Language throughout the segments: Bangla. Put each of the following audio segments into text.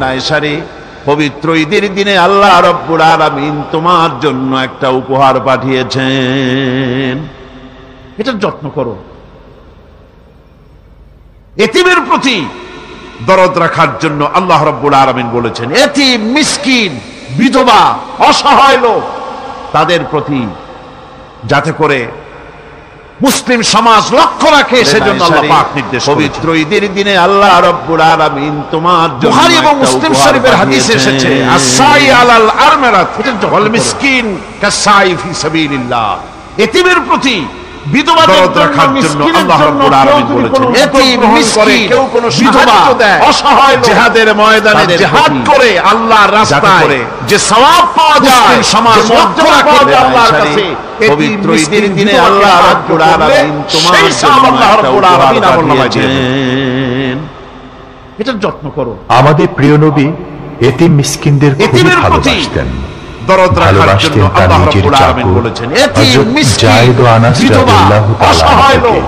নাইসারি পবিত্র ঈদের দিনে আল্লাহ রাব্বুল আলামিন তোমার জন্য একটা উপহার পাঠিয়েছেন, এটার যত্ন করো। এতিমের প্রতি দরদ রাখার জন্য আল্লাহ রাব্বুল আলামিন বলেছেন, এতিম, মিসকিন, বিধবা, অসহায় লোক তাদের প্রতি যাতে করে মুসলিম সমাজ লক্ষ্য রাখে সেজন্য আল্লাহ পাক নির্দেশ করেছেন। পবিত্র ঈদের দিনে আল্লাহ রাব্বুল আলামিন তোমার জন্য বুখারী এবং মুসলিম শরীফের হাদিসে এসেছে, আস-সাই আলাল আরমারাত ওয়াল মিসকিন কাস-সাই ফি সাবিলিল্লাহ। এতিমের প্রতি বিধবাদের রাখার জন্য আল্লাহ রাব্বুল আলামিন বলেছেন, এতিম, মিসকিন, কেউ কোনো সাহায্য দেয়, অসহায় জিহাদের ময়দানে জিহাদ করে আল্লাহর রাস্তায় যে সওয়াব পাওয়া যায়, সমাজ লক্ষ্য রাখে আল্লাহর কাছে। পবিত্র ঈদের দিনে আল্লাহ রাব্বুল আলামিন তোমার জন্য আল্লাহ রাব্বুল আলামিন আমলনামায় দিয়েছেন, এটার যত্ন করো। আমাদের প্রিয় নবী এতিম মিসকিনদের খুব ভালোবাসতেন। দরদ রাখার জন্য আল্লাহ রাব্বুল আলামিন বলেছেন, এতিম, মিসকিন, বিধবা, অসহায় লোক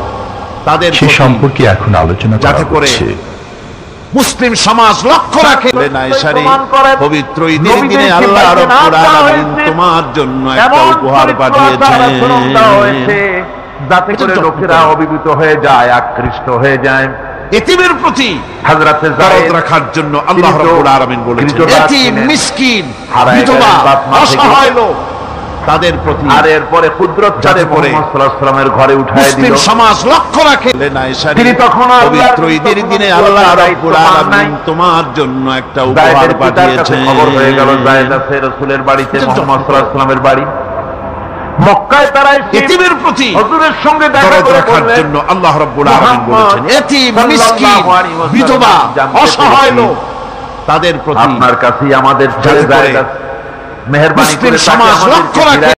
তাদের সে সম্পর্কে এখন আলোচনা যাতে করে মুসলিম সমাজ লক্ষ্য রাখে। নাইসারি পবিত্র ঈদের দিনে আল্লাহ রাব্বুল আলামিন তোমার জন্য একটা উপহার পাঠিয়েছেন, যাতে করে লোকেরা অভিভূত হয়ে যায়, আকৃষ্ট হয়ে যায়। এতিমের প্রতি হযরতে দরদ রাখার জন্য আল্লাহ রাব্বুল আলামিন বলেছেন, এতিম, মিসকিন, বিধবা, অসহায় লোক তাদের প্রতি। আর এরপরে কুদরতচারে মুহাম্মদ সাল্লাল্লাহু আলাইহি ওয়াসাল্লামের ঘরে উঠায় দিল, মুসলিম সমাজ লক্ষ্য রাখে। তিনি তখন পবিত্র ঈদের দিনে আল্লাহ রাব্বুল আলামিন তোমার জন্য একটা উপহার পাঠিয়েছেন। খবর হয়ে গেল যায়েদ আছে রাসূলের বাড়িতে, মুহাম্মদ সাল্লাল্লাহু আলাইহি ওয়াসাল্লামের বাড়ি মক্কায়। তারা এতিমের প্রতি হুজুরের সঙ্গে দেখা দরদ রাখার জন্য আল্লাহ রাব্বুল আলামিন বলেছেন, এতিম, মিসকিন, বিধবা, অসহায় লোক তাদের প্রতি আপনার কাছেই আমাদের ছেড়ে যায়, মেহেরবানি করে সমাজ লক্ষ্য রাখে।